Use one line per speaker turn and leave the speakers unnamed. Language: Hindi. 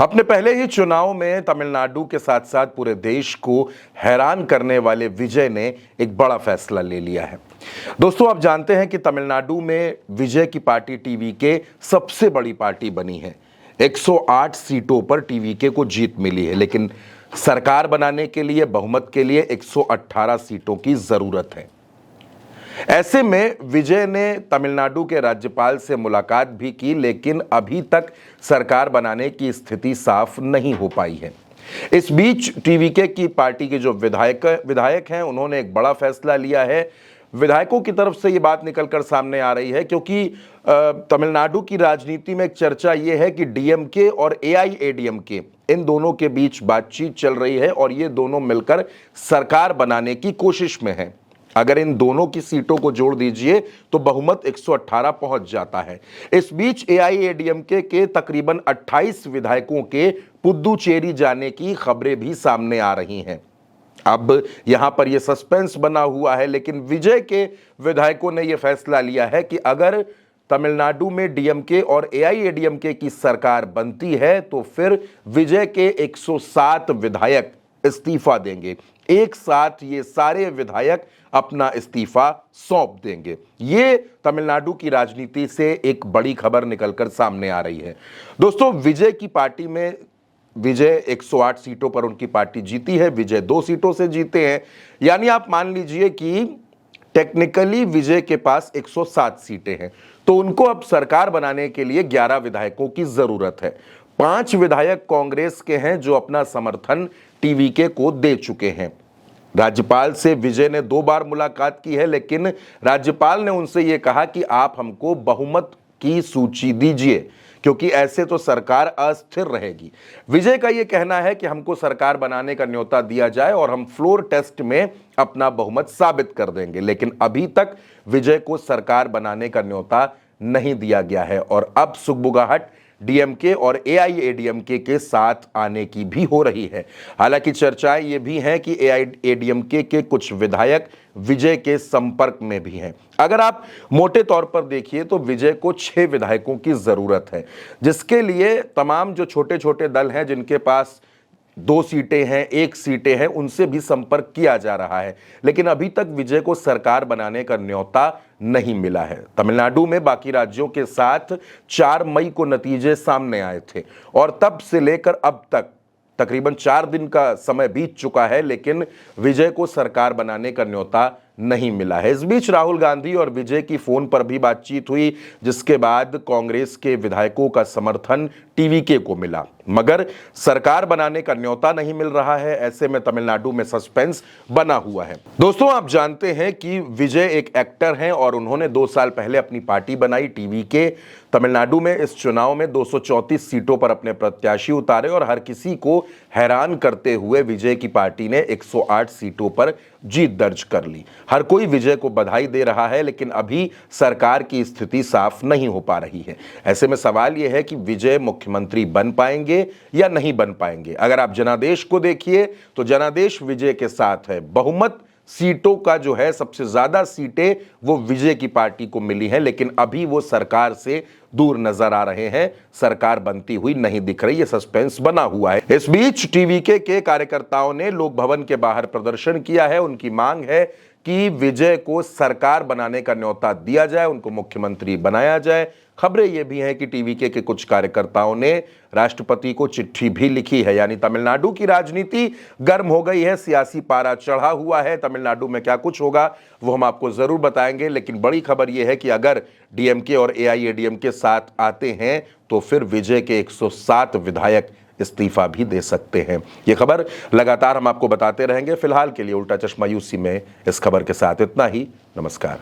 अपने पहले ही चुनाव में तमिलनाडु के साथ साथ पूरे देश को हैरान करने वाले विजय ने एक बड़ा फैसला ले लिया है। दोस्तों, आप जानते हैं कि तमिलनाडु में विजय की पार्टी टीवीके सबसे बड़ी पार्टी बनी है। 108 सीटों पर टीवीके को जीत मिली है, लेकिन सरकार बनाने के लिए बहुमत के लिए 118 सीटों की जरूरत है। ऐसे में विजय ने तमिलनाडु के राज्यपाल से मुलाकात भी की, लेकिन अभी तक सरकार बनाने की स्थिति साफ नहीं हो पाई है। इस बीच टीवीके की पार्टी के जो विधायक हैं, उन्होंने एक बड़ा फैसला लिया है। विधायकों की तरफ से ये बात निकलकर सामने आ रही है, क्योंकि तमिलनाडु की राजनीति में एक चर्चा ये है कि डीएमके और एआईएडीएमके इन दोनों के बीच बातचीत चल रही है और ये दोनों मिलकर सरकार बनाने की कोशिश में है। अगर इन दोनों की सीटों को जोड़ दीजिए तो बहुमत 118 पहुंच जाता है। इस बीच एआईएडीएमके के तकरीबन 28 विधायकों के पुद्दुचेरी जाने की खबरें भी सामने आ रही हैं। अब यहां पर यह सस्पेंस बना हुआ है, लेकिन विजय के विधायकों ने यह फैसला लिया है कि अगर तमिलनाडु में डीएमके और एआईएडीएमके की सरकार बनती है तो फिर विजय के 107 विधायक इस्तीफा देंगे। एक साथ ये सारे विधायक अपना इस्तीफा सौंप देंगे। ये तमिलनाडु की राजनीति से एक बड़ी खबर निकलकर सामने आ रही है। दोस्तों, विजय की पार्टी में विजय 108 सीटों पर उनकी पार्टी जीती है, विजय 2 सीटों से जीते हैं। यानी आप मान लीजिए कि टेक्निकली विजय के पास 107 सीटें हैं, तो उनको अब सरकार बनाने के लिए 11 विधायकों की जरूरत है। 5 विधायक कांग्रेस के हैं जो अपना समर्थन टीवीके को दे चुके हैं। राज्यपाल से विजय ने 2 बार मुलाकात की है, लेकिन राज्यपाल ने उनसे यह कहा कि आप हमको बहुमत की सूची दीजिए, क्योंकि ऐसे तो सरकार अस्थिर रहेगी। विजय का यह कहना है कि हमको सरकार बनाने का न्योता दिया जाए और हम फ्लोर टेस्ट में अपना बहुमत साबित कर देंगे, लेकिन अभी तक विजय को सरकार बनाने का न्योता नहीं दिया गया है और अब सुगबुगाहट डीएमके और एआईएडीएमके के साथ आने की भी हो रही है। हालांकि चर्चाएं ये भी हैं कि एआईएडीएमके के कुछ विधायक विजय के संपर्क में भी हैं। अगर आप मोटे तौर पर देखिए तो विजय को 6 विधायकों की जरूरत है, जिसके लिए तमाम जो छोटे छोटे दल हैं जिनके पास 2 सीटें हैं, 1 सीटें हैं, उनसे भी संपर्क किया जा रहा है, लेकिन अभी तक विजय को सरकार बनाने का न्योता नहीं मिला है। तमिलनाडु में बाकी राज्यों के साथ 4 मई को नतीजे सामने आए थे और तब से लेकर अब तक तकरीबन 4 दिन का समय बीत चुका है, लेकिन विजय को सरकार बनाने का न्योता नहीं मिला है। इस बीच राहुल गांधी और विजय की फोन पर भी बातचीत हुई, जिसके बाद कांग्रेस के विधायकों का समर्थन टीवीके को मिला, मगर सरकार बनाने का न्योता नहीं मिल रहा है। ऐसे में तमिलनाडु में सस्पेंस बना हुआ है। दोस्तों, आप जानते हैं कि विजय एक एक्टर हैं और उन्होंने 2 साल पहले अपनी पार्टी बनाई टीवीके। तमिलनाडु में इस चुनाव में 234 सीटों पर अपने प्रत्याशी उतारे और हर किसी को हैरान करते हुए विजय की पार्टी ने 108 सीटों पर जीत दर्ज कर ली। हर कोई विजय को बधाई दे रहा है, लेकिन अभी सरकार की स्थिति साफ नहीं हो पा रही है। ऐसे में सवाल यह है कि विजय मुख्यमंत्री बन पाएंगे या नहीं बन पाएंगे। अगर आप जनादेश को देखिए तो जनादेश विजय के साथ है। बहुमत सीटों का जो है, सबसे ज्यादा सीटें वो विजय की पार्टी को मिली हैं, लेकिन अभी वो सरकार से दूर नजर आ रहे हैं। सरकार बनती हुई नहीं दिख रही, ये सस्पेंस बना हुआ है। इस बीच टीवीके के कार्यकर्ताओं ने लोक भवन के बाहर प्रदर्शन किया है। उनकी मांग है कि विजय को सरकार बनाने का न्योता दिया जाए, उनको मुख्यमंत्री बनाया जाए। खबरें यह भी हैं कि टीवीके के कुछ कार्यकर्ताओं ने राष्ट्रपति को चिट्ठी भी लिखी है। यानी तमिलनाडु की राजनीति गर्म हो गई है, सियासी पारा चढ़ा हुआ है। तमिलनाडु में क्या कुछ होगा वो हम आपको जरूर बताएंगे, लेकिन बड़ी खबर यह है कि अगर डीएमके और एआईएडीएमके साथ आते हैं तो फिर विजय के 107 विधायक इस्तीफा भी दे सकते हैं। यह खबर लगातार हम आपको बताते रहेंगे। फिलहाल के लिए उल्टा चश्मा यूसी में इस खबर के साथ इतना ही। नमस्कार।